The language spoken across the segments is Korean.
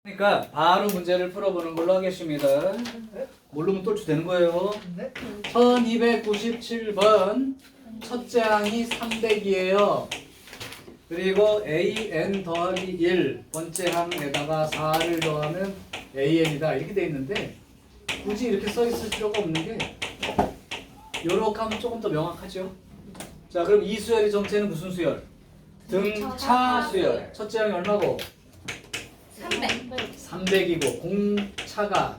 그러니까 바로 문제를 풀어보는 걸로 하겠습니다. 모르면 똘추 되는 거예요. 1297번 첫째 항이 300이에요. 그리고 an 더하기 1 번째 항에다가 4를 더하면 an이다 이렇게 돼 있는데 굳이 이렇게 써 있을 필요가 없는 게 요렇게 하면 조금 더 명확하죠. 자, 그럼 이 수열의 정체는 무슨 수열? 등차 수열. 첫째 항이 얼마고? 300이고 공차가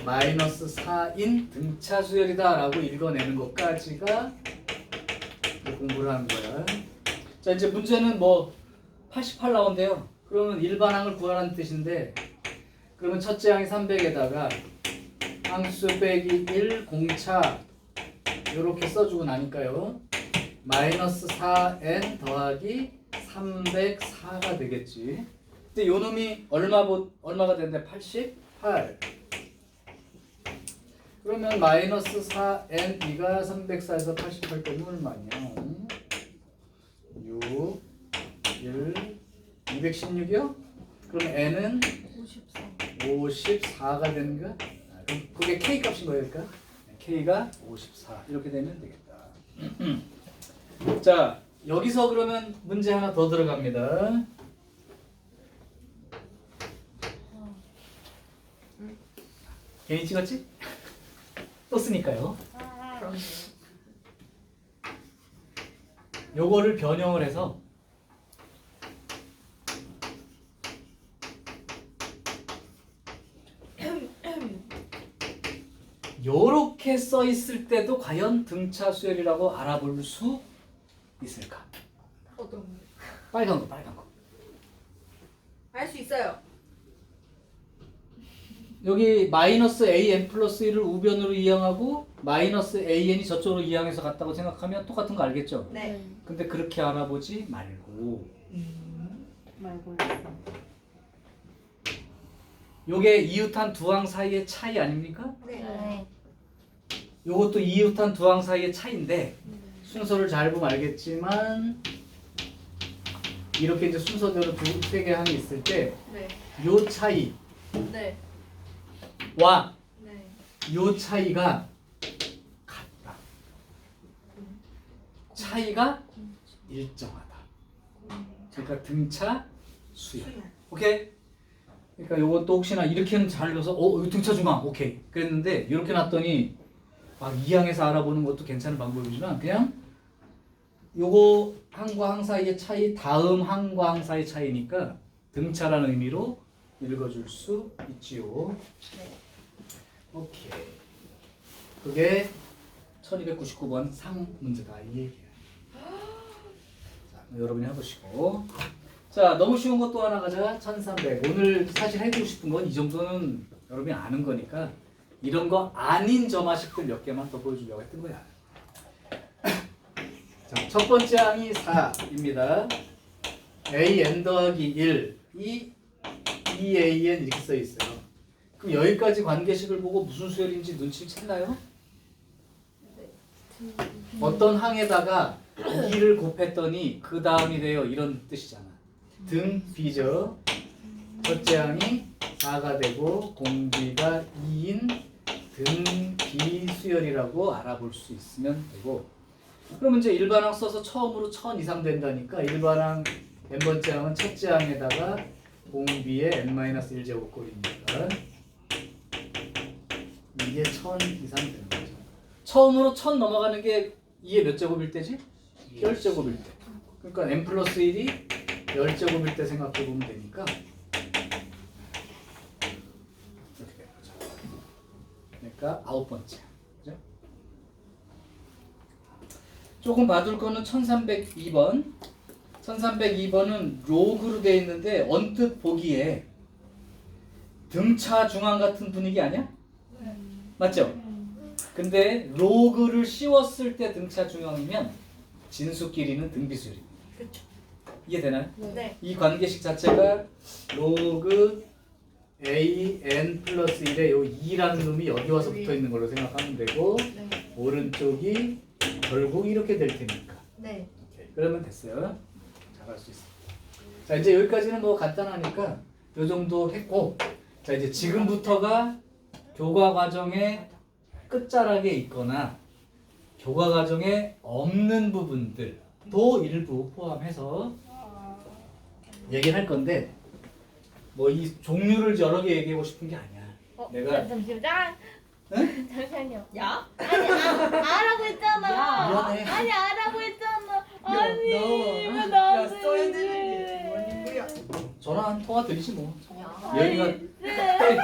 마이너스 4인 등차 수열이다 라고 읽어내는 것까지가 공부를 하는 거야. 자, 이제 문제는 뭐 88 나온대요. 그러면 일반항을 구하라는 뜻인데, 그러면 첫째 항이 300에다가 항수 빼기 1 공차 이렇게 써주고 나니까요 마이너스 4n 더하기 304가 되겠지. 근데 요 놈이 얼마가 되는데 88. 그러면 마이너스 4nb가 304에서 88 빼면 얼마냐? 6, 1, 216이요? 그럼 n은 54가 되는 거야? 그럼 그게 k 값인 거예요, 그러니까? k가 54 이렇게 되면 되겠다. 자, 여기서 그러면 문제 하나 더 들어갑니다. 괜히 찍었지? 또 쓰니까요. 요거를 변형을 해서 요렇게 써 있을 때도 과연 등차 수열이라고 알아볼 수 있을까? 어떤 거? 빨간 거. 알 수 있어요. 여기 마이너스 an 플러스 1을 우변으로 이항하고 마이너스 an이 저쪽으로 이항해서 갔다고 생각하면 똑같은 거 알겠죠? 네. 근데 그렇게 알아보지 말고 요게 이웃한 두 항 사이의 차이 아닙니까? 네. 요것도 이웃한 두 항 사이의 차이인데 순서를 잘 보면 알겠지만 이렇게 이제 순서대로 세 개 항이 있을 때 네. 요 차이와 네. 네. 요 차이가 같다. 차이가 일정하다. 그러니까 등차 수열. 오케이? 그러니까 요것도 혹시나 이렇게는 잘 넣어서 이거 등차 중앙 오케이 그랬는데 이렇게 놨더니 막 이항에서 알아보는 것도 괜찮은 방법이지만 그냥 요거 항과 항 사이의 차이 다음 항과 항 사이의 차이니까 등차라는 의미로 읽어줄 수 있지요. 오케이. 그게 1299번 상 문제다 이 얘기야. 자, 여러분이 해보시고. 자, 너무 쉬운 것 또 하나 가자. 1300. 오늘 사실 해주고 싶은 건 이 정도는 여러분이 아는 거니까 이런 거 아닌 점화식들 몇 개만 더 보여주려고 했던 거야. 자, 첫 번째 항이 4입니다. an 더하기 1 이 2an 이렇게 써 있어요. 그럼 여기까지 관계식을 보고 무슨 수열인지 눈치를 챘나요? 어떤 항에다가 2를 곱했더니 그 다음이 돼요. 이런 뜻이잖아. 등 B죠. 첫째 항이 4가 되고 공비가 2인 등 B 수열이라고 알아볼 수 있으면 되고, 그러면 이제 일반항 써서 처음으로 1000 이상 된다니까 일반항 n번째 항은 첫째 항에다가 공비의 n-1제곱꼴이니까 이게 1000 이상 되는 거죠. 처음으로 1000 넘어가는 게 2의 몇 제곱일 때지? 10제곱일 때. 그러니까 n 플러스 1이 10제곱일 때 생각해 보면 되니까 이렇게 되는 거죠. 그러니까 9번째. 그죠? 조금 봐둘 거는 1302번. 1302번은 로그로 되어 있는데 언뜻 보기에 등차 중앙 같은 분위기 아니야? 맞죠? 근데 로그를 씌웠을 때 등차 중앙이면 진수 길이는 등비수열입니다. 그렇죠. 이해되나요? 네. 이 관계식 자체가 로그 an 플러스 1에 요 2라는 놈이 여기 와서 붙어 있는 걸로 생각하면 되고 네. 오른쪽이 결국 이렇게 될 테니까. 네. 오케이. 그러면 됐어요. 잘할 수 있어요. 자, 이제 여기까지는 뭐 간단하니까 요 정도 했고, 자 이제 지금부터가 교과 과정의 끝자락에 있거나 교과 과정에 없는 부분들도 일부 포함해서 얘기를 할 건데, 뭐 이 종류를 여러 개 얘기하고 싶은 게 아니야. 내가 잠시만. 응? 잠시만요. 야? 아니 아라고 했잖아. 야. 미안해. 아니 아라고 했잖아. 야, 아니 왜 야, 나한테 써야 이래. 되는 게 뭐야? 전화 한 통화 드리지 뭐. 야. 예은이가 네.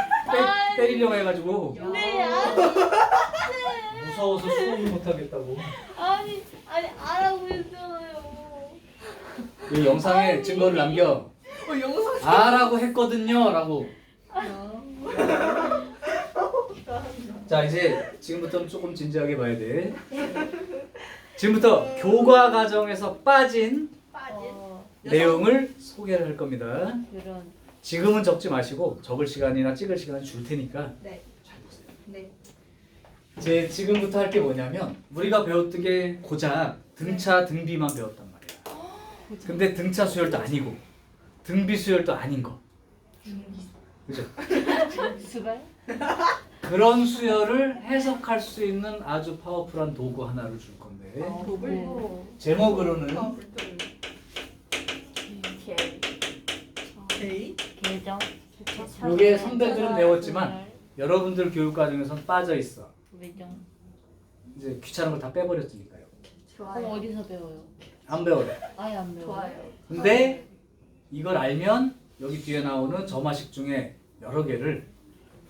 때리려고 해가지고 네 아니 무서워서 수업을 못 하겠다고. 아니 아라고 했잖아요. 이 영상에 증거를 남겨. 영상. 아라고 했거든요라고. 자 이제 지금부터는 조금 진지하게 봐야 돼. 지금부터 교과 과정에서 빠진 내용을 소개를 할 겁니다. 그런 지금은 적지 마시고 적을 시간이나 찍을 시간 줄 테니까 네. 잘 보세요. 네. 이제 지금부터 할 게 뭐냐면 우리가 배웠던 게 고작 등차 등비만 배웠단 말이야. 근데 등차 수열도 아니고 등비 수열도 아닌 거. 그죠? 수발? 그런 수열을 해석할 수 있는 아주 파워풀한 도구 하나를 줄 건데 제목으로는 A. 계정. 요게 선배들은 배웠지만 여러분들 교육 과정에선 빠져 있어. 계정. 이제 귀찮은 걸 다 빼버렸으니까요. 그럼 어디서 배워요? 안 배워요. 아예 안 배워요. 좋아요. 근데 이걸 알면 여기 뒤에 나오는 점화식 중에 여러 개를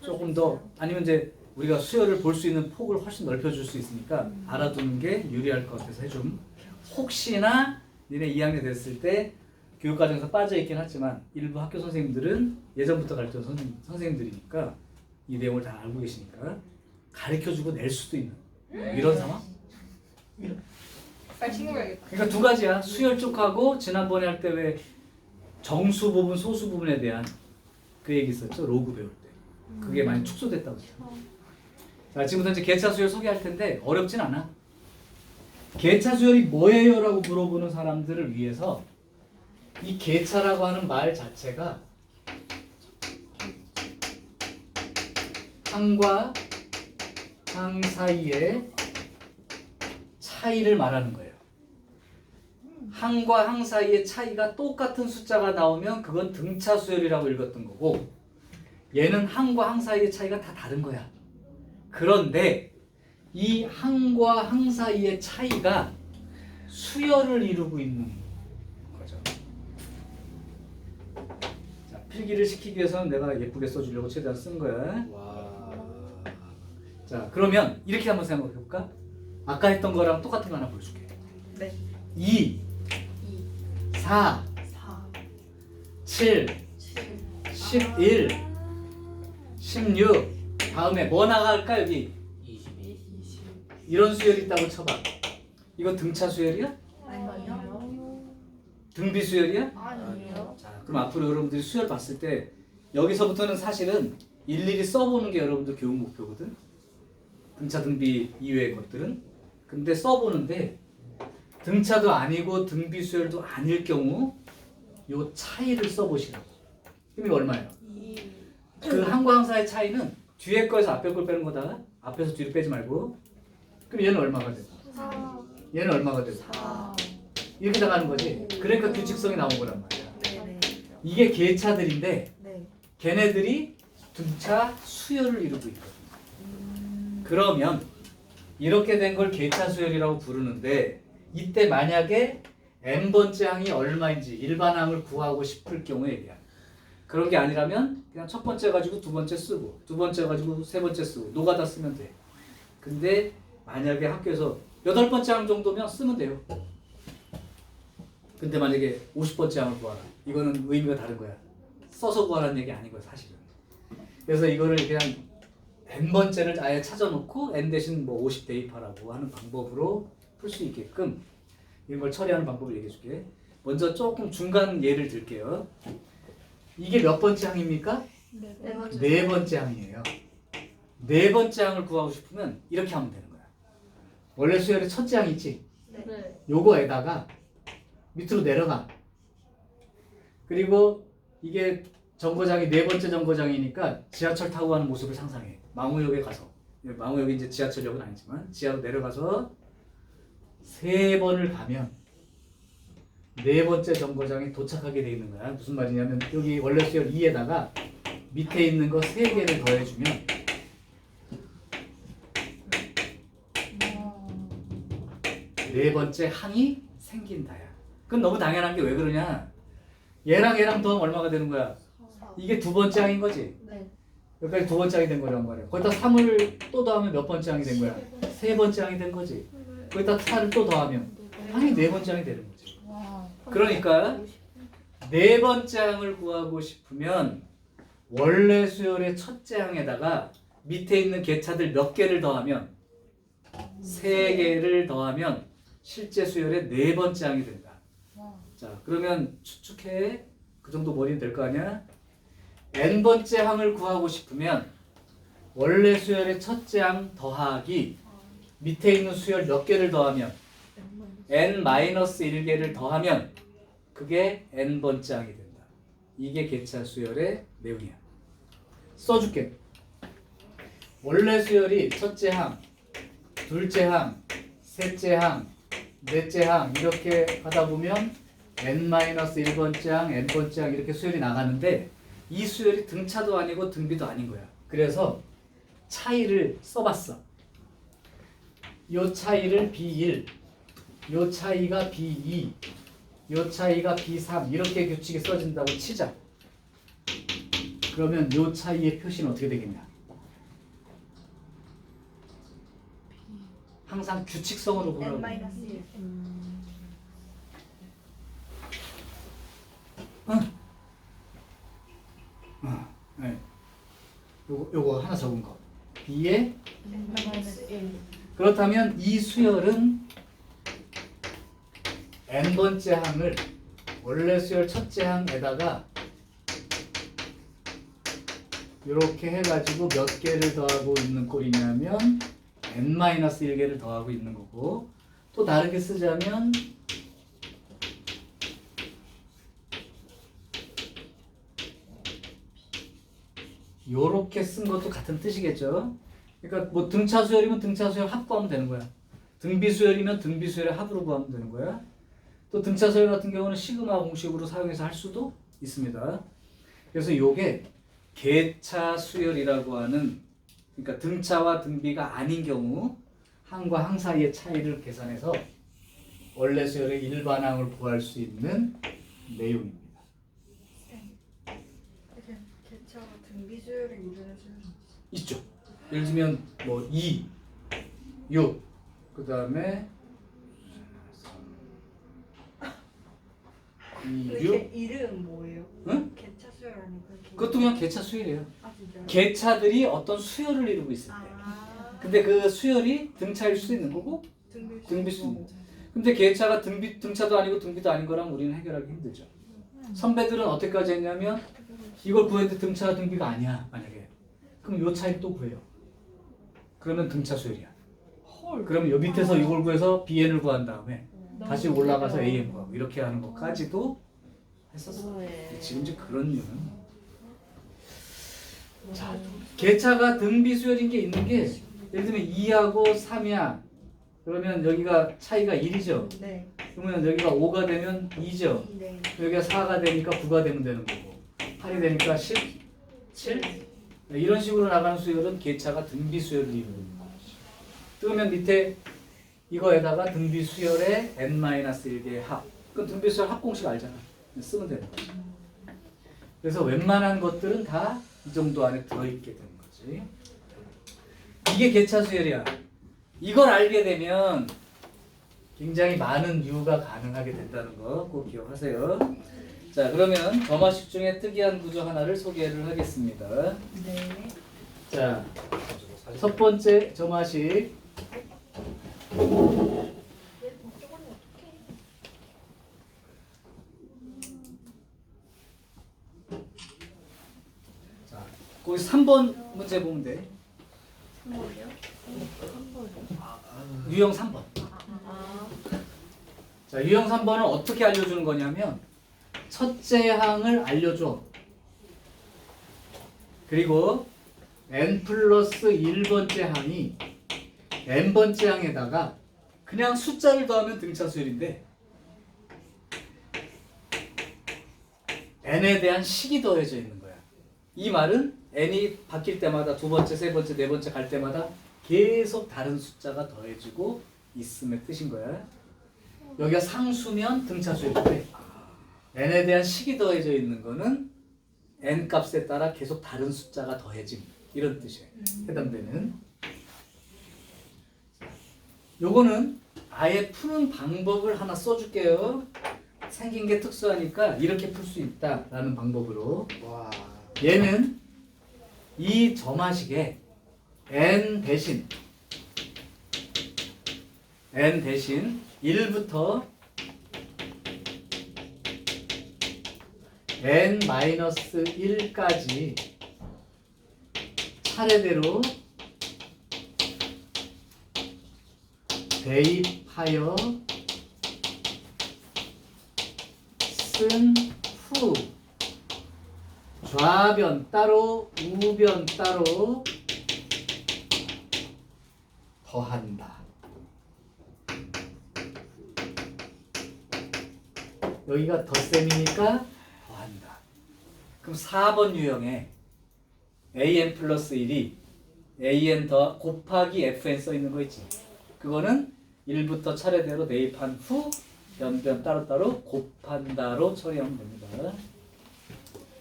조금 더 아니면 이제 우리가 수열을 볼 수 있는 폭을 훨씬 넓혀줄 수 있으니까 알아두는 게 유리할 것 같아서 해줌. 혹시나 니네 2학년 됐을 때 교육과정에서 빠져있긴 하지만 일부 학교 선생님들은 예전부터 가르쳤던 선생님들이니까 이 내용을 다 알고 계시니까 가르쳐주고 낼 수도 있는 이런 상황? 빨리 신고해야겠다. 그러니까 두 가지야. 수열 쪽하고 지난번에 할 때 왜 정수 부분, 소수 부분에 대한 그 얘기 있었죠? 로그 배울 때. 그게 많이 축소됐다고 했죠. 자, 지금부터 이제 개차 수열 소개할 텐데 어렵진 않아. 개차 수열이 뭐예요? 라고 물어보는 사람들을 위해서 이 개차라고 하는 말 자체가 항과 항 사이의 차이를 말하는 거예요. 항과 항 사이의 차이가 똑같은 숫자가 나오면 그건 등차 수열이라고 읽었던 거고, 얘는 항과 항 사이의 차이가 다 다른 거야. 그런데 이 항과 항 사이의 차이가 수열을 이루고 있는 거죠. 자, 필기를 시키기 위해서는 내가 예쁘게 써주려고 최대한 쓴 거야. 자, 그러면 이렇게 한번 생각해 볼까? 아까 했던 거랑 똑같은 거 하나 보여줄게. 네. 2, 2, 4, 4, 7, 7, 11, 16. 다음에 뭐 나갈까 여기? 20. 이런 수열이 있다고 쳐봐. 이거 등차 수열이야? 아니요. 등비 수열이야? 아니요. 자, 그럼 앞으로 여러분들이 수열 봤을 때 여기서부터는 사실은 일일이 써보는 게 여러분들 교육 목표거든. 등차 등비 이외의 것들은. 근데 써보는데 등차도 아니고 등비 수열도 아닐 경우 요 차이를 써보시라고. 그럼 얼마예요? 2. 그 항과 항사의 차이는 뒤에 거에서 앞에 걸 빼는 거다가 앞에서 뒤로 빼지 말고. 그럼 얘는 얼마가 되고? 4. 얘는 얼마가 되고? 4. 이렇게 나가는 거지. 그러니까 규칙성이 나온 거란 말이야. 네. 이게 개차들인데 네. 걔네들이 등차 수열을 이루고 있거든. 그러면 이렇게 된 걸 개차 수열이라고 부르는데, 이때 만약에 n번째 항이 얼마인지 일반 항을 구하고 싶을 경우에 얘기야. 그런 게 아니라면 그냥 첫 번째 가지고 두 번째 쓰고 두 번째 가지고 세 번째 쓰고 노가다 쓰면 돼. 근데 만약에 학교에서 8번째 항 정도면 쓰면 돼요. 근데 만약에 50번째 항을 구하라. 이거는 의미가 다른 거야. 써서 구하라는 얘기 아닌 거야 사실은. 그래서 이거를 그냥 n번째를 아예 찾아놓고 n 대신 뭐 50 대입하라고 하는 방법으로 풀 수 있게끔 이런 걸 처리하는 방법을 얘기해 줄게. 먼저 조금 중간 예를 들게요. 이게 몇 번째 항입니까? 네 번째 항이에요. 네 번째 항을 구하고 싶으면 이렇게 하면 되는 거야. 원래 수열의 첫째 항 있지? 네. 요거에다가 밑으로 내려가. 그리고 이게 정거장이 네 번째 정거장이니까 지하철 타고 가는 모습을 상상해. 망우역에 가서. 망우역이 이제 지하철역은 아니지만 지하로 내려가서 세 번을 가면 네 번째 정거장에 도착하게 돼 있는 거야. 무슨 말이냐면 여기 원래 수열 2에다가 밑에 있는 거 세 개를 더해주면 네 번째 항이 생긴다야. 그건 너무 당연한 게 왜 그러냐? 얘랑 더하면 얼마가 되는 거야? 이게 두 번째 항인 거지. 네. 여기까지 두 번째 항이 된 거란 말이야. 거기다 3을 또 더하면 몇 번째 항이 된 거야? 세 번째 항이 된 거지. 거기다 4를 또 더하면 항이 네 번째 항이 되는 거지. 와. 그러니까 네 번째 항을 구하고 싶으면 원래 수열의 첫째 항에다가 밑에 있는 개차들 몇 개를 더하면 세 개를 더하면 실제 수열의 네 번째 항이 된다. 와. 자, 그러면 추측해. 그 정도 머리는 될 거 아니야? n번째 항을 구하고 싶으면 원래 수열의 첫째 항 더하기 밑에 있는 수열 몇 개를 더하면 n-1개를 더하면 그게 n번째 항이 된다. 이게 개차 수열의 내용이야. 써줄게. 원래 수열이 첫째 항, 둘째 항, 셋째 항, 넷째 항 이렇게 하다 보면 n-1번째 항, n번째 항 이렇게 수열이 나가는데 이 수열이 등차도 아니고 등비도 아닌 거야. 그래서 차이를 써봤어. 요 차이를 B1, 요 차이가 B2, 요 차이가 B3 이렇게 규칙이 써진다고 치자. 그러면 요 차이의 표시는 어떻게 되겠냐? 항상 규칙성으로 보라고. n-1 네. 요거 하나 적은 거. B에 n-1 그렇다면 이 수열은 n번째 항을 원래 수열 첫째 항에다가 이렇게 해가지고 몇 개를 더하고 있는 꼴이냐면 n-1개를 더하고 있는 거고, 또 다르게 쓰자면 요렇게 쓴 것도 같은 뜻이겠죠. 그러니까 뭐 등차 수열이면 등차 수열 합 구하면 되는 거야. 등비 수열이면 등비 수열의 합으로 구하면 되는 거야. 또 등차 수열 같은 경우는 시그마 공식으로 사용해서 할 수도 있습니다. 그래서 요게 개차 수열이라고 하는, 그러니까 등차와 등비가 아닌 경우 항과 항 사이의 차이를 계산해서 원래 수열의 일반항을 구할 수 있는 내용입니다. 개차와 등비수열을 이루는 수열 있죠. 예를 들면 뭐 2, 6, 그 다음에 2, 근데 6. 이름 뭐예요? 응? 개차 수열 아니고 그것도 그냥 개차 수열이에요. 아 진짜요? 개차들이 어떤 수열을 이루고 있을 때. 근데 그 수열이 등차일 수도 있는 거고 등비 수도 있는 거죠. 근데 개차가 등차도 아니고 등비도 아닌 거랑 우리는 해결하기 힘들죠. 선배들은 어떻게까지 했냐면 이걸 구했는데 등차가 등비가 아니야, 만약에. 그럼 요 차이를 또 구해요. 그러면 등차 수열이야. 헐. 그러면 요 밑에서 이걸 구해서 BN을 구한 다음에 다시 올라가서 AM 구하고 이렇게 하는 것까지도 했었어. 지금 이제 그런 이유는 자, 개차가 등비 수열인 게 있는 게 예를 들면 2하고 3이야. 그러면 여기가 차이가 1이죠. 네. 그러면 여기가 5가 되면 2죠. 네. 여기가 4가 되니까 9가 되면 되는 거고 8이 되니까 10, 7 이런 식으로 나가는 수열은 개차가 등비 수열을 이루는 거죠. 그러면 밑에 이거에다가 등비 수열의 n-1개의 합. 그 등비 수열 합 공식 알잖아. 쓰면 되는 거죠. 그래서 웬만한 것들은 다 이 정도 안에 들어있게 되는 거지. 이게 개차 수열이야. 이걸 알게 되면 굉장히 많은 유가 가능하게 된다는 거 꼭 기억하세요. 자, 그러면 점화식 중에 특이한 구조 하나를 소개를 하겠습니다. 네. 자, 첫 번째 점화식. 자, 거기 3번 문제 보면 돼. 유형 3번. 자, 유형 3번은 어떻게 알려주는 거냐면 첫째 항을 알려줘. 그리고 n 플러스 1번째 항이 n번째 항에다가 그냥 숫자를 더하면 등차 수열인데 n에 대한 식이 더해져 있는 거야. 이 말은 n이 바뀔 때마다 두 번째, 세 번째, 네 번째 갈 때마다 계속 다른 숫자가 더해지고 있음의 뜻인 거야. 여기가 상수면 등차 수열인데 n에 대한 식이 더해져 있는 거는 n 값에 따라 계속 다른 숫자가 더해짐 이런 뜻이에요. 해당되는. 요거는 아예 푸는 방법을 하나 써줄게요. 생긴 게 특수하니까 이렇게 풀 수 있다라는 방법으로. 와. 얘는 이 점화식에 n 대신 1부터 n-1까지 차례대로 대입하여 쓴 후 좌변 따로 우변 따로 더한다. 여기가 덧셈이니까 더한다. 그럼 4번 유형에 an 플러스 1이 an 더 곱하기 fn 써 있는 거 있지. 그거는 1부터 차례대로 대입한 후 연변 따로따로 곱한다로 처리하면 됩니다.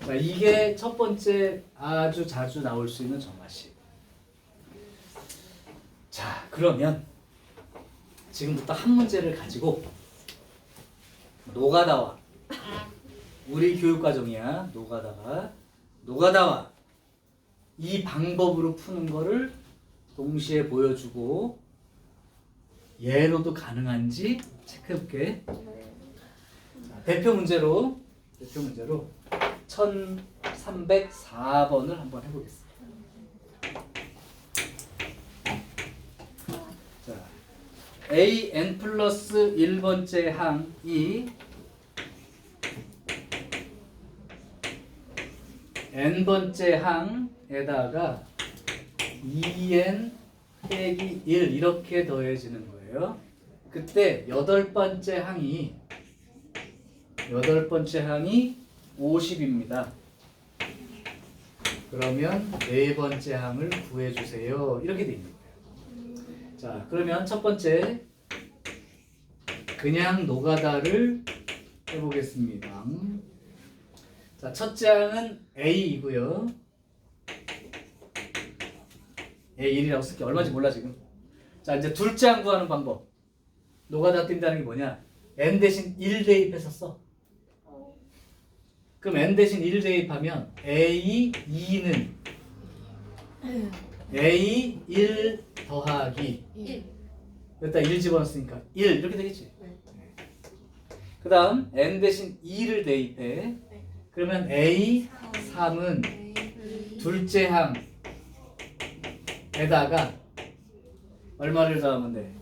자, 이게 첫 번째 아주 자주 나올 수 있는 점화식. 자, 그러면 지금부터 한 문제를 가지고 노가다와 우리 교육과정이야. 노가다와 이 방법으로 푸는 거를 동시에 보여주고 예로도 가능한지 체크해볼게. 대표 문제로 1304번을 한번 해보겠습니다. 자, an 플러스 1번째 항이 n번째 항에다가 2n 빼기 1 이렇게 더해지는 거예요. 그때 여덟 번째 항이 50입니다. 그러면 네 번째 항을 구해주세요. 이렇게 돼 있는 거예요. 자, 그러면 첫 번째 그냥 노가다를 해보겠습니다. 자, 첫째 항은 A이고요. A1이라고 쓸게. 얼마인지 몰라 지금. 자, 이제 둘째 항 구하는 방법. 노가다 뛴다는 게 뭐냐? n 대신 1 대입해서 써. 그럼 n 대신 1 대입하면 A2는 A1 더하기 1. 여기다 1 집어넣었으니까 1 이렇게 되겠지. 그 다음 n 대신 2를 대입해. 그러면 A3은 둘째 항에다가 얼마를 더하면 돼?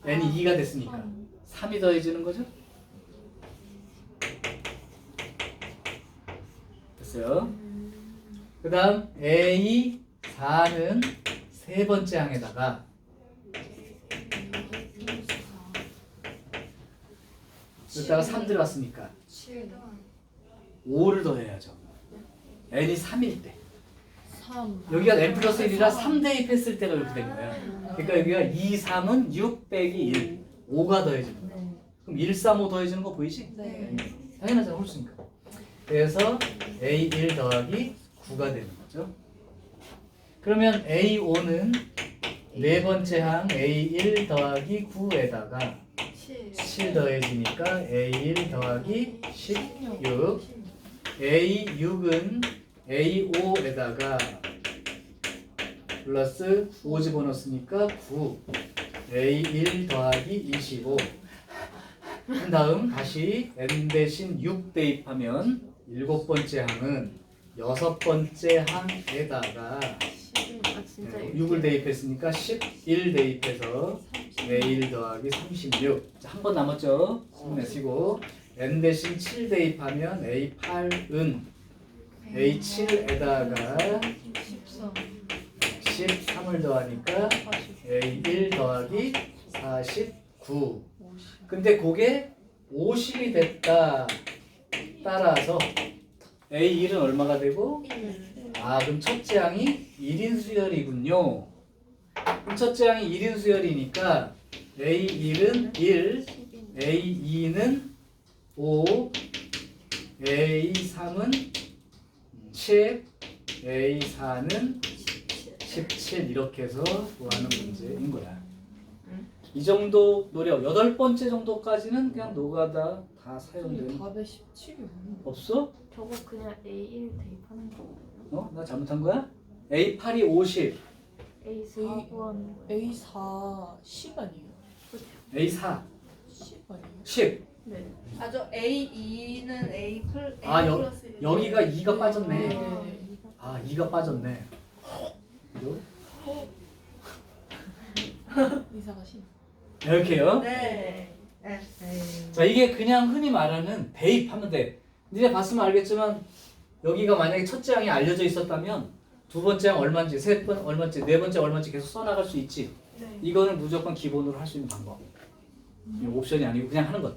n이 2가 됐으니까 3이 더해지는 거죠? 됐어요. 그 다음 A4는 세 번째 항에다가 여기다가 3 들어갔으니까 5를 더해야죠. n이 3일 때. 3. 여기가 n 플러스 1이라 3 대입했을 때가 이렇게 된 거야. 그러니까 여기가 2, 3은 6 빼기 1. 5가 더해지는 거야. 그럼 1, 3, 5 더해지는 거 보이지? 네. 당연하잖아. 홀수니까. 그래서 A1 더하기 9가 되는 거죠. 그러면 A5는 네 번째 항 A1 더하기 9에다가 7 더해지니까 A1 더하기 16. A6은 A5에다가 플러스 5 집어넣었으니까 9. A1 더하기 25. 그 다음 다시 n 대신 6 대입하면 일곱 번째 항은 여섯 번째 항에다가 6을 대입했으니까 11 대입해서 A1 더하기 36. 한 번 남았죠? 숨 내쉬고 n 대신 7 대입하면 A8은 A7에다가 13 13을 더하니까 40 A1 더하기 49. 50 근데 그게 50이 됐다. 따라서 A1은 얼마가 되고? 아, 그럼 첫째 항이 1인 수열이군요. 그럼 첫째 항이 1인 수열이니까 A1은 1, A2는 5, A3은 7, A4는 17 이렇게 해서 구하는 문제인 거야. 이 정도 노력, 8번째 정도까지는 그냥 노가다 다 사용되는 답에 17이 없는 없어? 저거 그냥 A1 대입하는 거예요? 어? 나 잘못한 거야? A8이 50, A4 구하는 거예요? A4 10 아니에요? A4 10 아니에요? 10. 네. 아 저 A2는 A 아, 플러스 여기가 2가 빠졌네. 네. 아, 2가 빠졌네. 그죠? 이사가 10 이렇게요. 네. 네. 자, 이게 그냥 흔히 말하는 대입하면 돼. 니네 봤으면 알겠지만 여기가 만약에 첫째 항이 알려져 있었다면 두 번째 항 얼마인지, 세 번 얼마인지, 네 번째 얼마인지 계속 써나갈 수 있지. 네. 이거는 무조건 기본으로 할 수 있는 방법. 이거 옵션이 아니고 그냥 하는 것.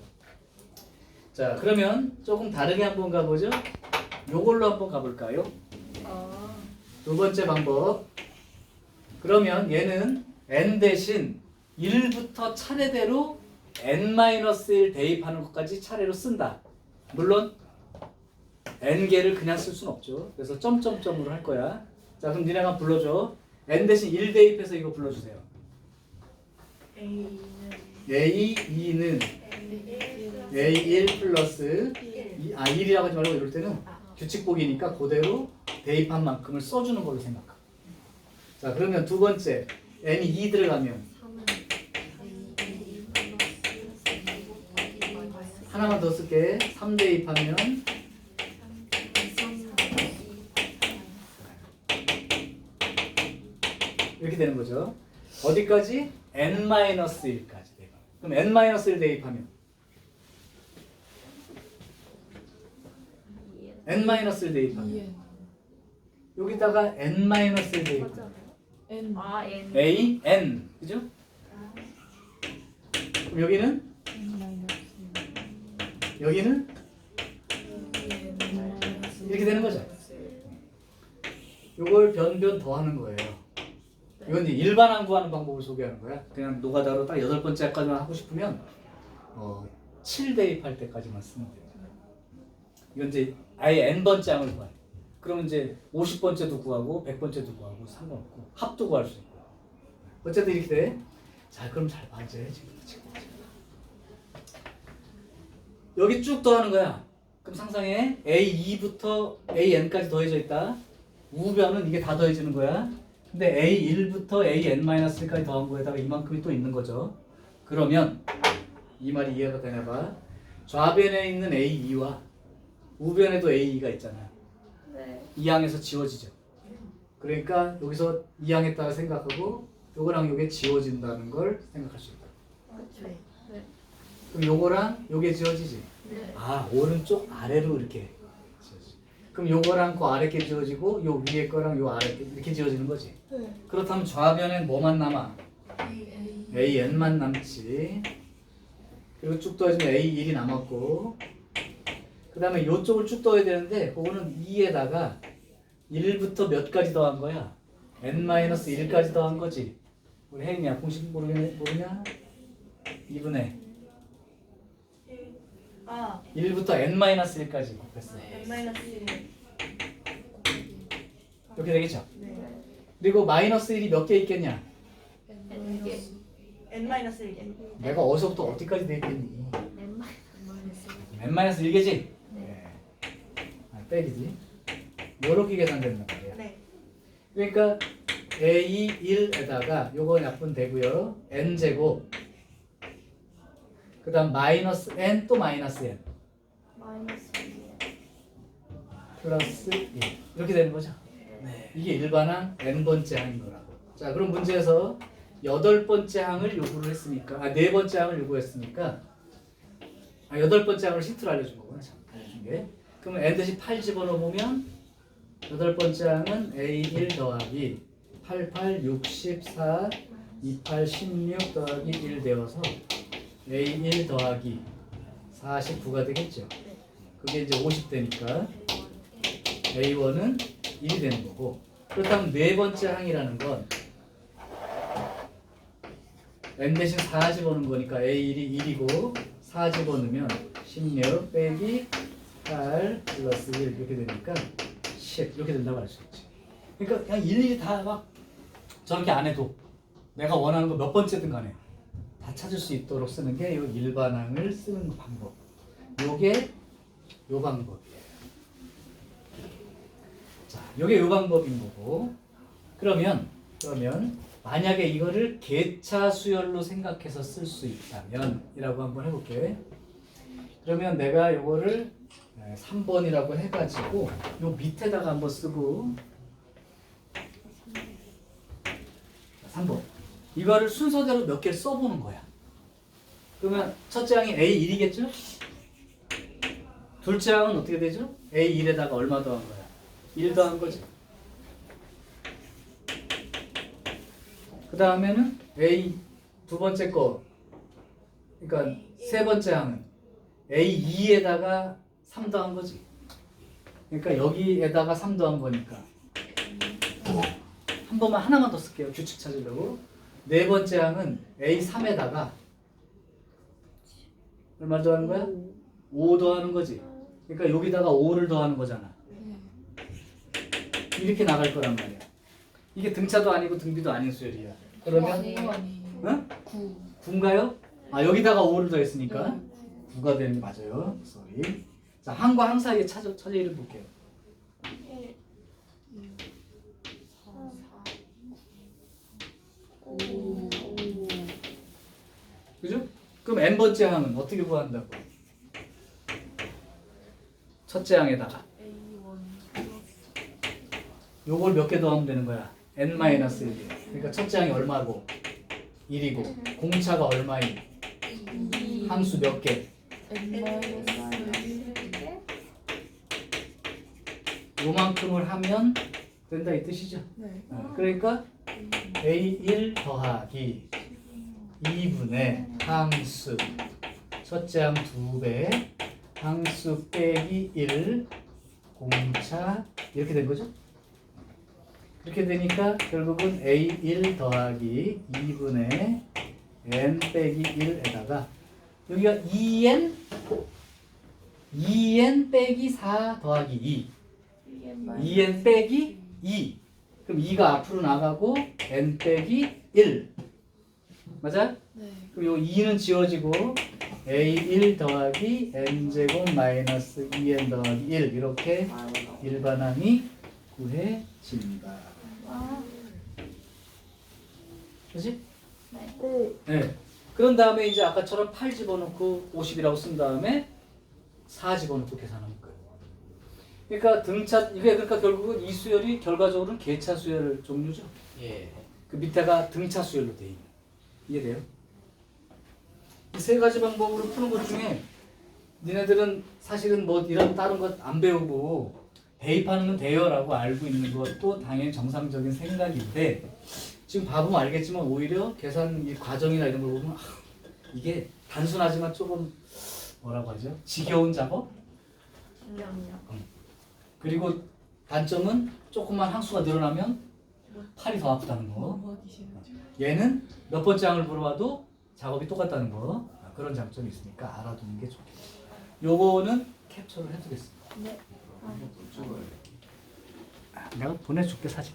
자, 그러면 조금 다르게 한번 가보죠. 요걸로 한번 가볼까요? 아. 두 번째 방법. 그러면 얘는 n 대신 1부터 차례대로 n-1 대입하는 것까지 차례로 쓴다. 물론 n개를 그냥 쓸 수는 없죠. 그래서 점점점으로 할 거야. 자, 그럼 니네가 불러줘. n 대신 1 대입해서 이거 불러주세요. A는 A2는 A1 플러스 1이라고 하지 말고 이럴 때는 규칙복이니까 그대로 대입한 만큼을 써주는 걸로 생각하고. 자, 그러면 두 번째 n이 2 들어가면 3은 하나만 더 쓸게. 3 대입하면 이렇게 되는 거죠. 어디까지? n-1까지. 그럼 n-1 대입하면 n-1 대입하면 2N 여기다가 n-1 대입하면 N 아 N a, n. 그죠? 그럼 여기는? 여기는? 이렇게 되는 거죠. 요걸 변변 더하는 거예요. 이건 이제 일반항 구하는 방법을 소개하는 거야. 그냥 노가다로 딱 8번째까지만 하고 싶으면 7 대입할 때까지만 쓰면 돼요. 이건 이제 아예 n번째 항을 구해. 그러면 이제 50번째도 구하고 100번째도 구하고 상관없고 합도 구할 수 있고. 어쨌든 이렇게 돼. 자, 그럼 잘 봐. 이제 지금. 여기 쭉 더하는 거야. 그럼 상상해. A2부터 AN까지 더해져 있다. 우변은 이게 다 더해지는 거야. 근데 A1부터 AN-1까지 더한 거에다가 이만큼이 또 있는 거죠. 그러면 이 말이 이해가 되나 봐. 좌변에 있는 A2와 우변에도 A2가 있잖아요. 네. 이 항에서 지워지죠. 그러니까 여기서 이 항에다가 생각하고 요거랑 요게 지워진다는 걸 생각할 수 있다. 그렇죠. 네. 그럼 요거랑 요게 지워지지. 네. 아, 오른쪽 아래로 이렇게 지워지. 그럼 요거랑 그 아래 게 지워지고 요 위에 거랑 요 아래 게 이렇게 지워지는 거지. 네. 그렇다면 좌변엔 뭐만 남아? AN만 남지. 그리고 쭉 더해지면 A1이 남았고, 그 다음에 요쪽을 쭉 더해야 되는데 그거는 2에다가 1부터 몇 가지 더한 거야? n-1까지 더한 거지. 우리 혜인이야, 공식 모르냐? 2분의 아 1부터 n-1까지 곱했어. N-1 이렇게 되겠죠? 네. 그리고 마이너스 1이 몇 개 있겠냐? N개 N-1 내가 어디서부터 어디까지 되겠니? N-1 n-1개지? 네. 아, 빼기지. 요렇게 계산된단 말이야. 네. 그러니까 A1에다가 요거 약분되고요. n제곱 그 다음 마이너스 n 또 마이너스 n 마이너스 2 플러스 1 이렇게 되는 거죠. 이게 일반항 n번째 항인 거라고. 자, 그럼 문제에서 8번째 항을 요구를 했으니까, 아, 4번째 항을 요구했으니까, 아, 8번째 항을 힌트를 알려준 거구나. 참, 알려준 게. 그러면 n 대신 8 집어넣어보면 여덟 번째 항은 A1 더하기 88, 64, 28, 16 더하기 1 되어서 A1 더하기 49가 되겠죠. 그게 이제 50되니까 A1은 1이 되는 거고, 그렇다면 네 번째 항이라는 건 n 대신 4 집어넣은 거니까 A1이 1이고 4 집어넣으면 16 빼기 8 플러스 1 이렇게 되니까 10 이렇게 된다고 할 수 있지. 그러니까 그냥 일일이 다 막 저렇게 안 해도 내가 원하는 거 몇 번째든 간에 다 찾을 수 있도록 쓰는 게 이 일반항을 쓰는 방법. 요게 요 방법이에요. 자, 요게 요 방법인 거고. 그러면 만약에 이거를 개차 수열로 생각해서 쓸 수 있다면 이라고 한번 해볼게. 그러면 내가 요거를 3번이라고 해가지고 요 밑에다가 한번 쓰고 3번 이거를 순서대로 몇 개를 써보는 거야. 그러면 첫째 항이 A1이겠죠? 둘째 항은 어떻게 되죠? A1에다가 얼마 더한 거야? 1 더한 거지. 그 다음에는 A 두 번째 거, 그러니까 세 번째 항은 A2에다가 3 더한 거지. 그러니까 여기에다가 3 더한 거니까 한 번만 하나만 더 쓸게요. 규칙 찾으려고. 네 번째 항은 A3에다가 얼마 더하는 거야? 5 더하는 거지. 그러니까 여기다가 5를 더하는 거잖아. 이렇게 나갈 거란 말이야. 이게 등차도 아니고 등비도 아닌 수열이야. 그러면 응? 9인가요? 아 여기다가 5를 더했으니까 9가 되는 게 맞아요. 쏘리. 자, 항과 항 사이의 차이를 볼게요. 1, 2, 4, 5. 그죠? 그럼 n번째 항은 어떻게 구한다고? 첫째 항에다가 요걸 몇 개 더하면 되는 거야? n-1. 그러니까 첫째 항이 얼마고? 1이고 공차가 얼마인? 함수 몇 개? 요만큼을 하면 된다 이 뜻이죠? 네. 그러니까 A1 더하기 2분의 항수 첫째 항 2배 항수 빼기 1 공차 이렇게 된 거죠? 이렇게 되니까 결국은 A1 더하기 2분의 n 빼기 1에다가 여기가 2n 빼기 4 더하기 2 2n 빼기 2 그럼 2가 앞으로 나가고 n 빼기 1 맞아? 네. 그럼 요 2는 지워지고 A1 더하기 n제곱 마이너스 2n 더하기 1 이렇게 일반항이 구해진다. 그렇지? 네. 그런 다음에 이제 아까처럼 8 집어넣고 50이라고 쓴 다음에 4 집어넣고 계산하는 거예요. 그러니까 등차 이게 그러니까 결국은 이 수열이 결과적으로는 개차 수열 종류죠. 예. 그 밑에가 등차 수열로 돼 있는. 이해돼요? 이 세 가지 방법으로 푸는 것 중에 니네들은 사실은 뭐 이런 다른 것 안 배우고 대입하는 건 돼요라고 알고 있는 것도 당연히 정상적인 생각인데 지금 봐보면 알겠지만 오히려 계산 이 과정이나 이런 걸 보면 이게 단순하지만 조금 뭐라고 하죠? 지겨운 작업? 그리고 단점은 조금만 항수가 늘어나면 팔이 더 아프다는 거. 얘는 몇 번째 항을 물어봐도 작업이 똑같다는 거. 그런 장점이 있으니까 알아두는 게 좋겠죠. 요거는 캡처를 해두겠습니다. 네. 내가 보내줄게 사진.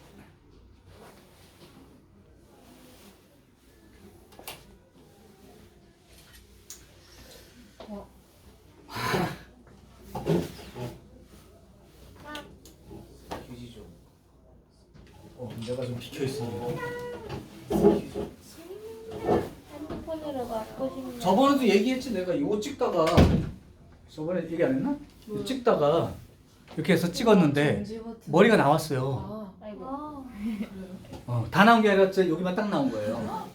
휴지 좀. 내가 좀 비켜 있어. 핸드폰으로 갖고 싶네. 저번에도 얘기했지 내가 이거 찍다가 저번에 얘기 안 했나? 이거 찍다가 이렇게 해서 찍었는데 머리가 나왔어요. 아이고. 다 나온 게 아니라 여기만 딱 나온 거예요.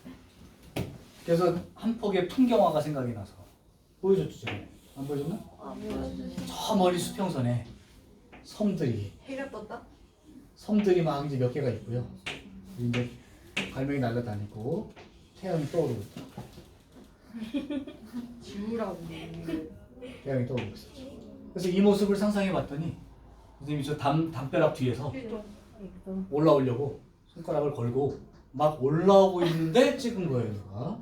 그래서 한 폭의 풍경화가 생각이 나서 보여줬죠 저번에. 안 보여줬나? 저 머리 수평선에 섬들이 해가 떴다? 섬들이 막 이제 몇 개가 있고요. 이제 갈매기 날아다니고 태양이 떠오르고 있다. 지우라고. 태양이 떠오르고 있어. 그래서 이 모습을 상상해 봤더니 선생님이 저 담벼락 뒤에서 올라오려고 손가락을 걸고 막 올라오고 있는데 찍은 거예요. 누가.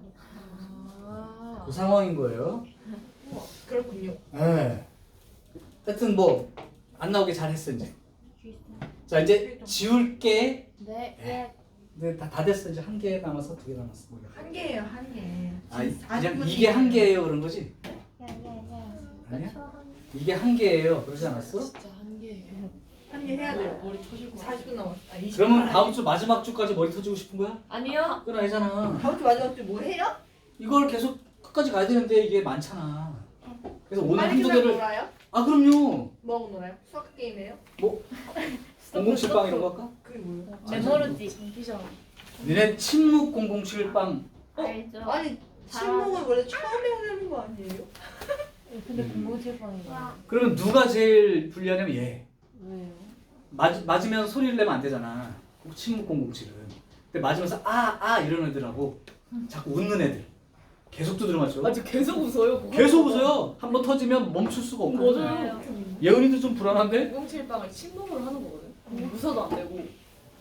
그 상황인 거예요. 우와, 그렇군요. 네. 하여튼 뭐 안 나오게 잘했어 이제. 자 이제 지울게. 네. 근데 다 됐어. 이제 한 개 남았어. 두 개 남았어. 한 개예요, 한 개. 아 그냥 이게 한 개예요 그런 거지? 야야야. 아니야? 이게 한 개예요. 그러지 않았어? 진짜 한 개예요. 한 개 해야 돼요. 머리 터질 거 40분 남았어. 아, 20분. 그러면 다음 주 마지막 주까지 머리 터지고 싶은 거야? 아니요. 그건 아니잖아. 다음 주 마지막 주 뭐 해요? 이걸 계속 끝까지 가야 되는데 이게 많잖아. 그래서 오늘 빨리 한두 끝나고 개를 놀아요? 아 그럼요. 뭐하고 놀아요? 수학 게임해요? 뭐 007빵 이런 거 할까? 그게 뭐예요? 메모르지. 니네 침묵 007빵 알죠. 아니, 침묵은 원래 처음에 하는 거 아니에요? 근데 공공칠빵이야. 그러면 누가 제일 불리하냐면 얘. 왜요? 맞으면 소리를 내면 안 되잖아. 침묵 007은. 근데 맞으면서 아 이러는 애들하고 자꾸 웃는 애들. 계속 두드려 맞죠? 맞아 계속 웃어요. 그거. 계속 웃어요. 한 번 터지면 멈출 수가 없거든. 맞아요. 예은이도 좀 불안한데? 007빵을 침묵으로 하는 거거든. 웃어도 안 되고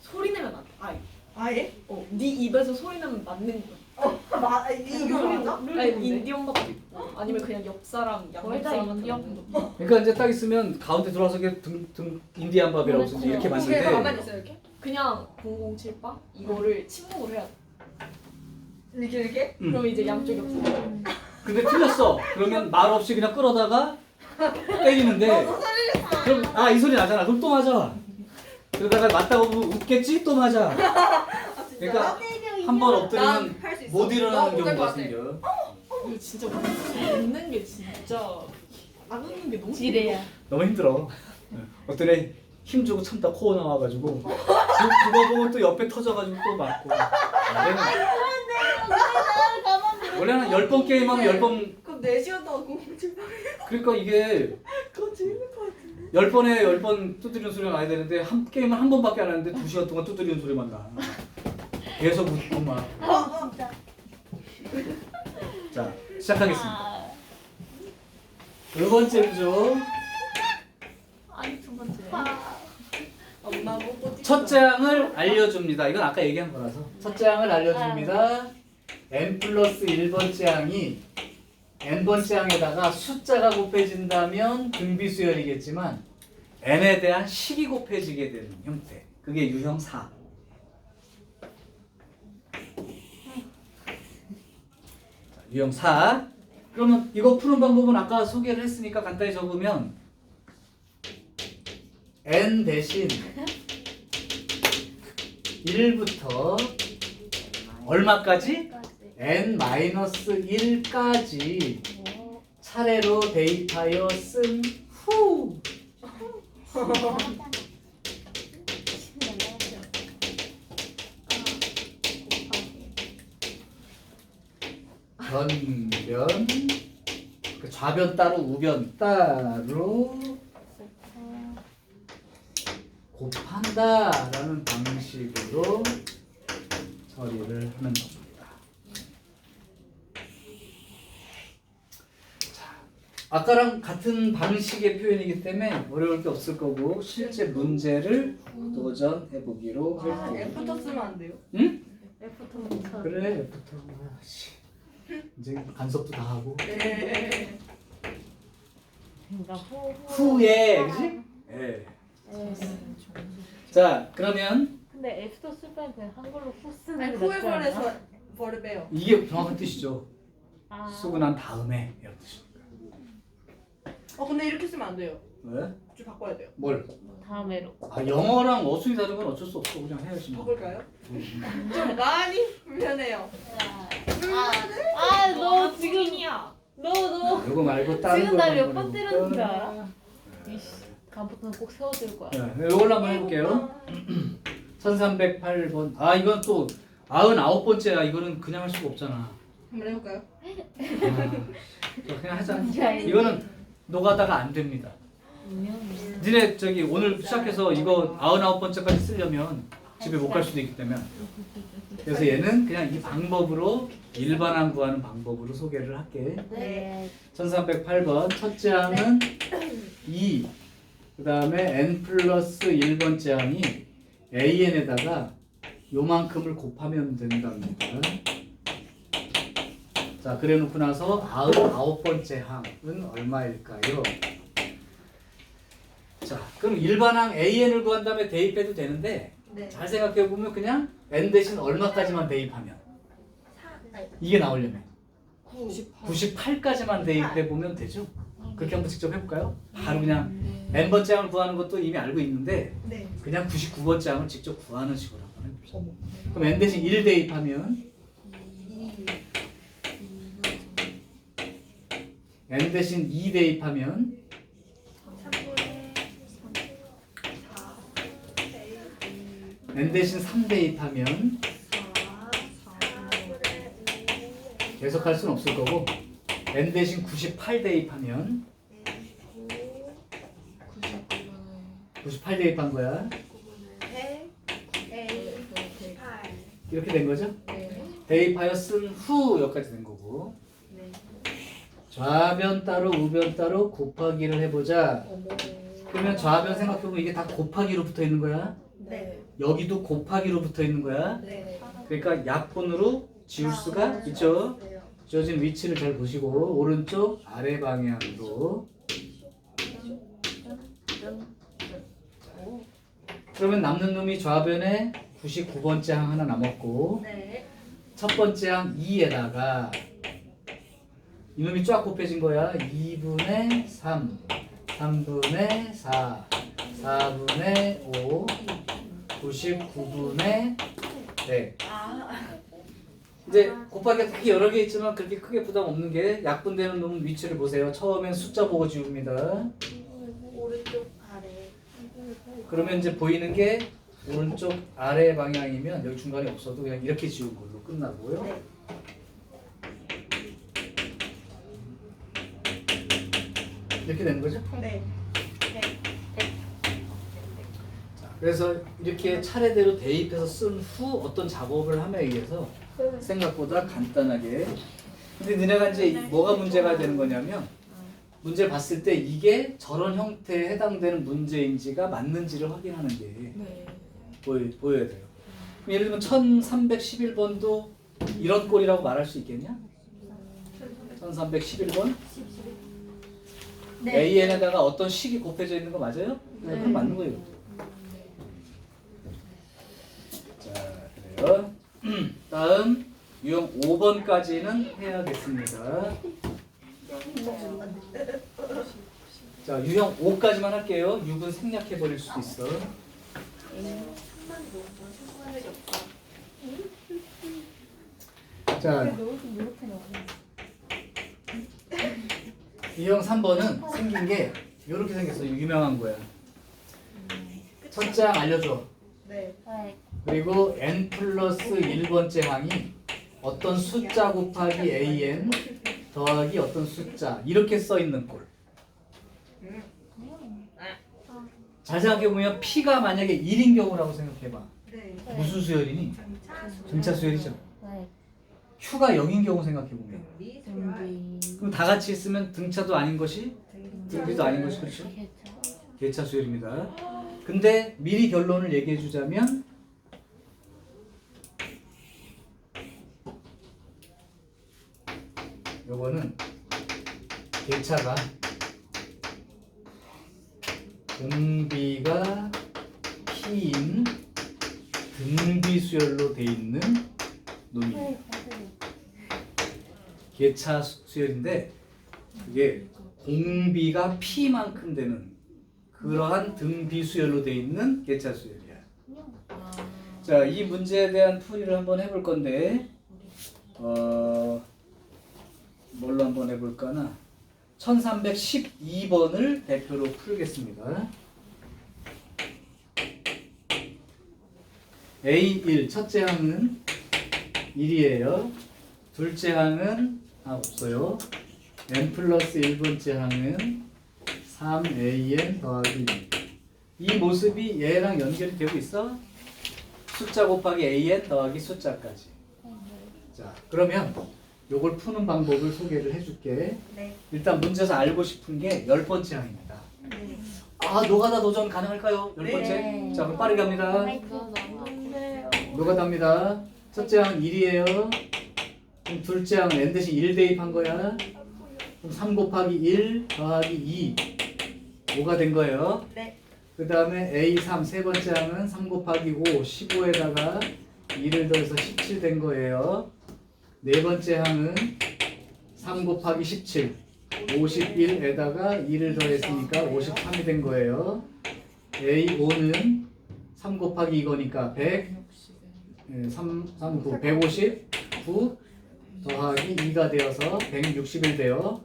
소리 내면 안 돼. 아예. 아예? 네 입에서 소리 내면 맞는 거야. 이거 맞아? 아니 인디언밥도 있고 아니면 그냥 옆 사람 거의 다 양옆 사람 인디언. 그러니까 이제 딱 있으면 가운데 들어와서 등 인디안 밥이라고 이제 이렇게 가만히 만드는데 있어요, 이렇게? 그냥 007빵 이거를 침묵으로 해야 돼. 이렇게? 그럼 이제 양쪽이 없어. 근데 틀렸어. 그러면 말 없이 그냥 끌어다가 때리는데 그럼 아 이 소리 나잖아. 그럼 또 맞아. 그러다가 맞다고 보면 웃겠지? 또 맞아. 그러니까 한 번 엎드리면 난할수 있어. 못 일어나는 못할 것 경우가 같아. 생겨. 이거 진짜 웃는 게 진짜 안 웃는 게 너무 지레야. 너무 힘들어. 어떤 애 힘 주고 참다 코어 나와가지고 그거 보고 또 옆에 터져가지고 또 맞고. 원래는 10번 게임하면 10번 그럼 4시간 동안 공공칠 그러니까 이게 그거 재밌을 것 같은데. 10번에 10번 두드리는 소리가 나야 되는데 한 게임을 한 번밖에 안 하는데 2시간 동안 두드리는 소리만 나. 계속 웃고 막. 진짜. 자 시작하겠습니다. 두 번째 구조. 아니 두 번째. 엄마 보고 첫 장을 알려줍니다. 이건 아까 얘기한 거라서. 첫 장을 알려줍니다. n 플러스 1번째 항이 n번째 항에다가 숫자가 곱해진다면 등비수열이겠지만 n에 대한 식이 곱해지게 되는 형태. 그게 유형 4. 유형 4. 그러면 이거 푸는 방법은 아까 소개를 했으니까 간단히 적으면 n 대신 1부터 얼마까지? n-1까지 차례로 대입하여 쓴 후 변변 그 좌변 따로 우변 따로 곱한다라는 방식으로 처리를 하는 겁니다. 자, 아까랑 같은 방식의 표현이기 때문에 어려울 게 없을 거고 실제 문제를 도전해 보기로 할 아, 거고. F부터 쓰면 안 돼요? 응? F부터. 그래, F부터. 이제 간섭도 다 하고. 네. 그러니까 후에, 그지? 예. 자, 그러면 근데 F도 쓸 바엔 그냥 한글로 후 쓰는 아니, 게 후에 낫지 않나? 벌에서 벌을 빼요. 이게 정확한 뜻이죠. 아. 쓰고 난 다음에 이런 뜻입니다. 근데 이렇게 쓰면 안 돼요. 왜? 좀 바꿔야 돼요. 뭘? 다음에로. 아 영어랑 어순이 다른 건 어쩔 수 없어. 그냥 해야지. 뭐. 바꿀까요? 좀 많이 불편해요. 너 지금이야. 너. 이거 말고 다른 지금 거 나 몇 한번 번 때렸는 줄 해볼까? 알아? 이씨. 다음부터는 꼭 세워줄 거야. 네, 이걸로 한번 해볼게요. 1308번. 아 이건 또 99번째야. 이거는 그냥 할 수가 없잖아. 한번 해볼까요? 아, 그냥 하자. 이거는 노가다가 안 됩니다. 유명해. 니네 저기 오늘 시작해서 이거 99번째까지 쓰려면 집에 못 갈 수도 있기 때문에 그래서 얘는 그냥 이 방법으로 일반항 구하는 방법으로 소개를 할게. 네. 1308번 첫째 항은 2, 그 다음에 n 플러스 1번째 항이 an에다가 요만큼을 곱하면 된답니다. 자, 그래 놓고 나서 99번째 항은 얼마일까요? 자, 그럼 일반항 an을 구한 다음에 대입해도 되는데 네. 잘 생각해 보면 그냥 n 대신 얼마까지만 대입하면 이게 나오려면 98까지만 대입해 보면 되죠. 그렇게 한번 직접 해볼까요? 바로 그냥 n번째 항을 구하는 것도 이미 알고 있는데 네. 그냥 99번째 항을 직접 구하는 식으로 한번 해봅시다. 그럼 n 대신 1 대입하면 n 대신 2 대입하면 3분의 n 대신 3 대입하면 4 계속할 수는 없을 거고 n 대신 98 대입하면 98 대입한 거야. 8 이렇게 된 거죠? 대입하여 쓴 후 여기까지 된 거고 좌변 따로 우변 따로 곱하기를 해보자. 그러면 좌변 생각해보면 이게 다 곱하기로 붙어 있는 거야. 네. 여기도 곱하기로 붙어 있는 거야. 네. 그러니까 약분으로 지울 수가 있죠. 지어진 위치를 잘 보시고 오른쪽 아래 방향으로. 그러면 남는 놈이 좌변에 99번째 항 하나 남았고 네. 첫 번째 항 2에다가 이놈이 쫙 곱해진 거야. 2분의 3, 3분의 4, 4분의 5, 99분의 100. 이제 곱하기가 되게 여러 개 있지만 그렇게 크게 부담 없는 게 약분되는 놈 위치를 보세요. 처음엔 숫자 보고 지웁니다. 오른쪽 아래. 그러면 이제 보이는 게 오른쪽 아래 방향이면 여기 중간에 없어도 그냥 이렇게 지운 걸로 끝나고요. 네. 이렇게 되는 거죠. 네. 자, 그래서 이렇게 차례대로 대입해서 쓴 후 어떤 작업을 함에 의해서 생각보다 간단하게. 근데 니네가 이제 뭐가 문제가 되는 거냐면 문제 봤을 때 이게 저런 형태에 해당되는 문제인지가 맞는지를 확인하는 게 보여야 돼요. 그럼 예를 들면 1311번도 이런 꼴이라고 말할 수 있겠냐? 1311번 AN에다가 어떤 식이 곱해져 있는 거 맞아요? 네, 그럼 맞는 거예요. 자, 그래요. 다음 유형 5번까지는 해야겠습니다. 자, 유형 5까지만 할게요. 6은 생략해 버릴 수도 있어. 자, 유형 3번은 생긴 게 이렇게 생겼어. 유명한 거야. 첫째 항 알려줘. 네. 그리고 n 플러스 1번째 항이 어떤 숫자 곱하기 an 더하기 어떤 숫자 이렇게 써 있는 꼴. 잘 생각해보면 p가 만약에 1인 경우라고 생각해봐. 네. 무슨 수열이니? 등차 수열이죠. 네. q가 0인 경우 생각해보면 준비. 그럼 다 같이 있으면 등차도 아닌 것이 등비도 아닌 것이 그렇죠? 계차 수열입니다. 근데 미리 결론을 얘기해 주자면 요거는 계차가 등비가 p인 등비 수열로 돼 있는 놈이에요. 계차 수열인데 이게 공비가 p만큼 되는 그러한 등비 수열로 돼 있는 계차 수열이야. 자, 이 문제에 대한 풀이를 한번 해볼 건데 뭘로 한번 해볼까나 1312번을 대표로 풀겠습니다. A1 첫째 항은 1이에요. 둘째 항은 없어요. n 플러스 1번째 항은 3an 더하기 2. 이 모습이 얘랑 연결이 되고 있어? 숫자 곱하기 an 더하기 숫자까지. 자, 그러면 요걸 푸는 방법을 소개를 해줄게. 네. 일단 문제에서 알고 싶은 게 10번째 항입니다. 네. 아, 노가다 도전 가능할까요? 10번째? 네. 자, 그럼 빠르게 합니다. 안돼요. 노가다입니다. 첫째 항 1이에요. 그럼 둘째 항은 n 대신 1 대입한 거야. 그럼 3 곱하기 1 더하기 2. 5가 된 거예요. 네. 그 다음에 A3 세 번째 항은 3 곱하기 5, 15에다가 2를 더해서 17 된 거예요. 네 번째 항은 3 곱하기 17, 51에다가 2를 더했으니까 53이 된 거예요. A5는 3 곱하기 이거니까 100, 159 더하기 2가 되어서 161 돼요.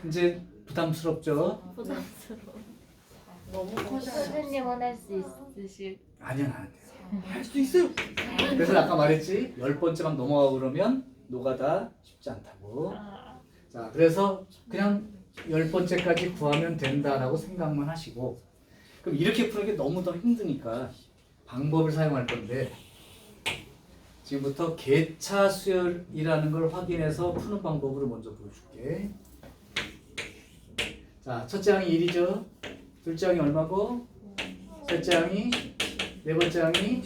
이제 부담스럽죠? 부담스러워. 너무 커. 선생님은 할 수 있으실. 아니야, 안 돼요. 할 수 있어요. 그래서 아까 말했지, 10번째만 넘어가고 그러면 노가다 쉽지 않다고. 자, 그래서 그냥 10번째까지 구하면 된다라고 생각만 하시고, 그럼 이렇게 푸는 게 너무 더 힘드니까 방법을 사용할 건데, 지금부터 개차 수열이라는 걸 확인해서 푸는 방법을 먼저 보여줄게. 자, 첫째 항이 1이죠. 둘째 항이 얼마고? 셋째 항이, 네 번째 항이,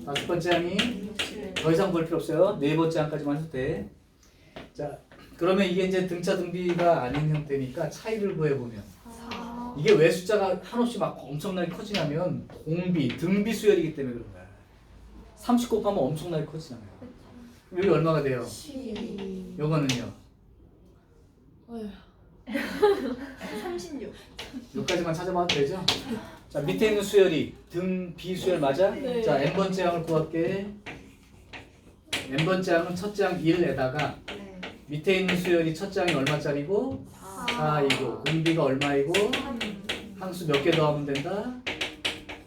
다섯 번째 항이, 더 이상 볼 필요 없어요. 네 번째 항까지만 해도 돼. 자, 그러면 이게 이제 등차 등비가 아닌 형태니까 차이를 구해보면, 이게 왜 숫자가 한없이 막 엄청나게 커지냐면 공비, 등비 수열이기 때문에 그런 거야. 30 곱하면 엄청나게 커지잖아요. 여기 얼마가 돼요? 요거는요? 36. 여기까지만 찾아봐도 되죠? 자, 밑에 있는 수열이 등비 수열 맞아? 네. 자, n번째 항을 구할게. n번째 항은 첫째 항 1에다가 네. 밑에 있는 수열이 첫째 항이 얼마짜리고? 4이고 공비가 얼마이고? 항수 몇 개 더하면 된다?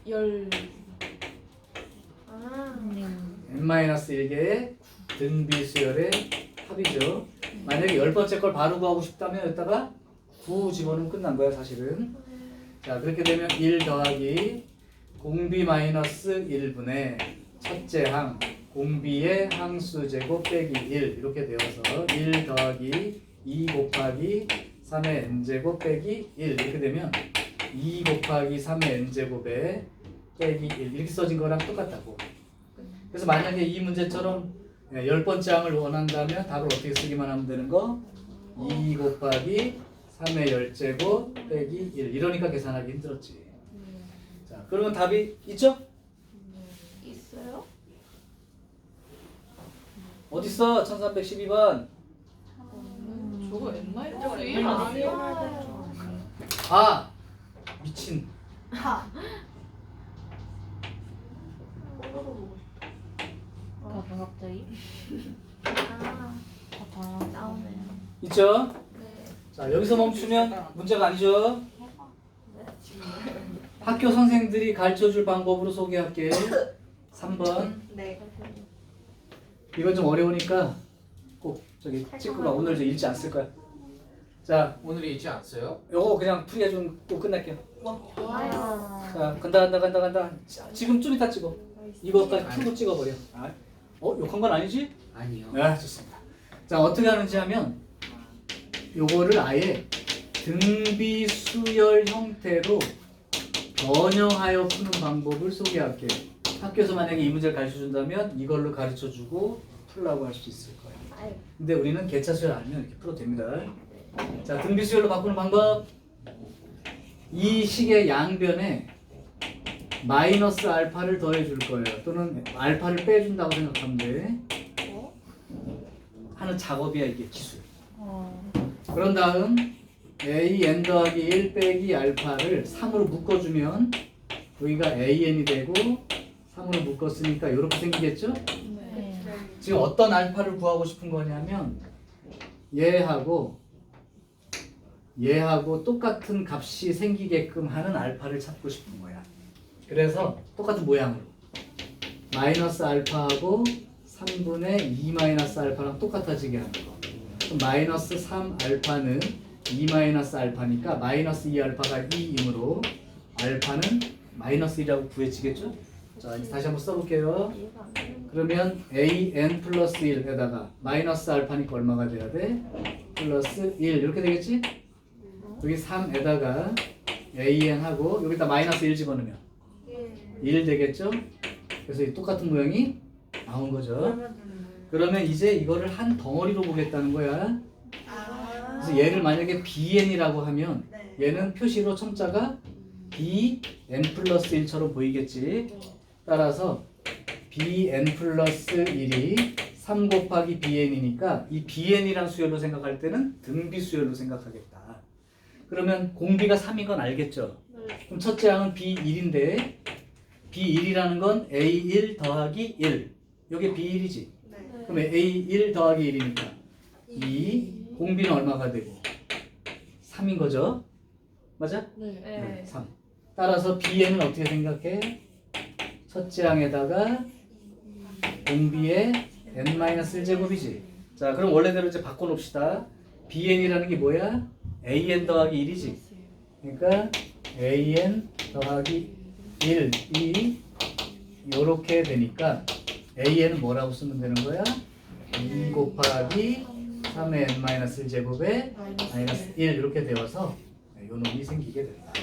열. n-1개의 등비 수열의 합이죠. 만약에 10번째 걸 바로 구하고 싶다면 여기다가 9 집어넣으면 끝난 거야 사실은. 자, 그렇게 되면 1 더하기 공비 마이너스 1분의 첫째 항 공비의 항수 제곱 빼기 1 이렇게 되어서 1 더하기 2 곱하기 3의 n제곱 빼기 1 이렇게 되면 2 곱하기 3의 n제곱에 빼기 1 이렇게 써진 거랑 똑같다고. 그래서 만약에 이 문제처럼 10번째 항을 원한다면 답을 어떻게 쓰기만 하면 되는 거? 2 곱하기 3의 10제곱 빼기 1 이러니까 계산하기 힘들었지. 자, 그러면 답이 있죠? 있어요? 어딨어? 1312번. 저거 N-1 저거 아니야? 아! 미친. 봐봐 갑자기. 아, 봐봐 나오네요. 있죠? 네. 자, 여기서 멈추면 문제가 아니죠? 학교 선생들이 가르쳐줄 방법으로 소개할게. 3번. 네. 이건 좀 어려우니까 꼭 저기 찍고 가. 오늘 저 읽지 않을 거야. 자, 오늘 읽지 않았어요? 요거 그냥 풀이해 주고 끝낼게요. 좋아요. 자, 간다. 자, 지금 좀 이따 찍어. 이거까지 큐로 찍어버려. 욕한 건 아니지? 아니요. 네, 좋습니다. 자, 어떻게 하는지 하면 요거를 아예 등비 수열 형태로 변형하여 푸는 방법을 소개할게요. 학교에서 만약에 이 문제를 가르쳐준다면 이걸로 가르쳐주고 풀라고 할 수 있을 거예요. 아유. 근데 우리는 개차 수열 아니면 이렇게 풀어도 됩니다. 자, 등비 수열로 바꾸는 방법. 이 식의 양변에 마이너스 알파를 더해 줄 거예요. 또는 알파를 빼준다고 생각하면 돼. 하는 작업이야 이게 기술. 그런 다음 an 더하기 1 빼기 알파를 3으로 묶어주면 여기가 an이 되고 3으로 묶었으니까 이렇게 생기겠죠? 네. 지금 어떤 알파를 구하고 싶은 거냐면 얘하고 똑같은 값이 생기게끔 하는 알파를 찾고 싶은 거야. 그래서 똑같은 모양으로 마이너스 알파하고 3분의 2 마이너스 알파랑 똑같아지게 하는 거. 그럼 마이너스 3 알파는 2 마이너스 알파니까 마이너스 2 알파가 2이므로 알파는 마이너스 1이라고 구해지겠죠? 자, 이제 다시 한번 써볼게요. 이해가 안 되는 거. 그러면 an 플러스 1에다가 마이너스 알파니까 얼마가 돼야 돼? 플러스 1 이렇게 되겠지? 여기 3에다가 an하고 여기다 마이너스 1 집어넣으면 1 되겠죠? 그래서 이 똑같은 모양이 나온 거죠. 그러면 이제 이거를 한 덩어리로 보겠다는 거야. 그래서 얘를 만약에 bn이라고 하면 얘는 표시로 첨자가 bn 플러스 1처럼 보이겠지. 따라서 bn 플러스 1이 3 곱하기 bn이니까 이 bn이란 수열로 생각할 때는 등비 수열로 생각하겠다. 그러면 공비가 3인 건 알겠죠? 그럼 첫째 항은 b1인데 b1이라는 건 a1 더하기 1. 이게 b1이지. 그러면 a1 더하기 1이니까 이 공비는 얼마가 되고 3인 거죠? 맞아? 네. 3. 따라서 bn은 어떻게 생각해? 첫째 항에다가 공비의 n-1제곱이지. 자, 그럼 원래대로 이제 바꿔놓읍시다. bn이라는 게 뭐야? an 더하기 1이지. 그러니까 an 더하기 1이 요렇게 되니까 an은 뭐라고 쓰면 되는 거야? 2 곱하기 3의 n-1제곱에 마이너스 1 이렇게 되어서 요 놈이 생기게 된다.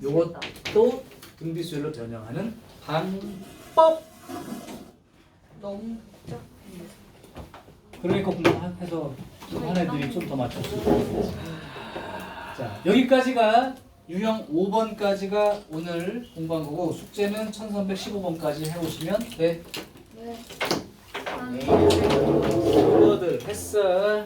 요것도 등비수열로 변형하는 방법. 너무 그러니까 공부해서 한 애들이 좀 더 맞췄어. 자, 여기까지가 유형 5번까지가 오늘 공부한 거고 숙제는 1315번까지 해오시면 돼. 네. 수고들 했어.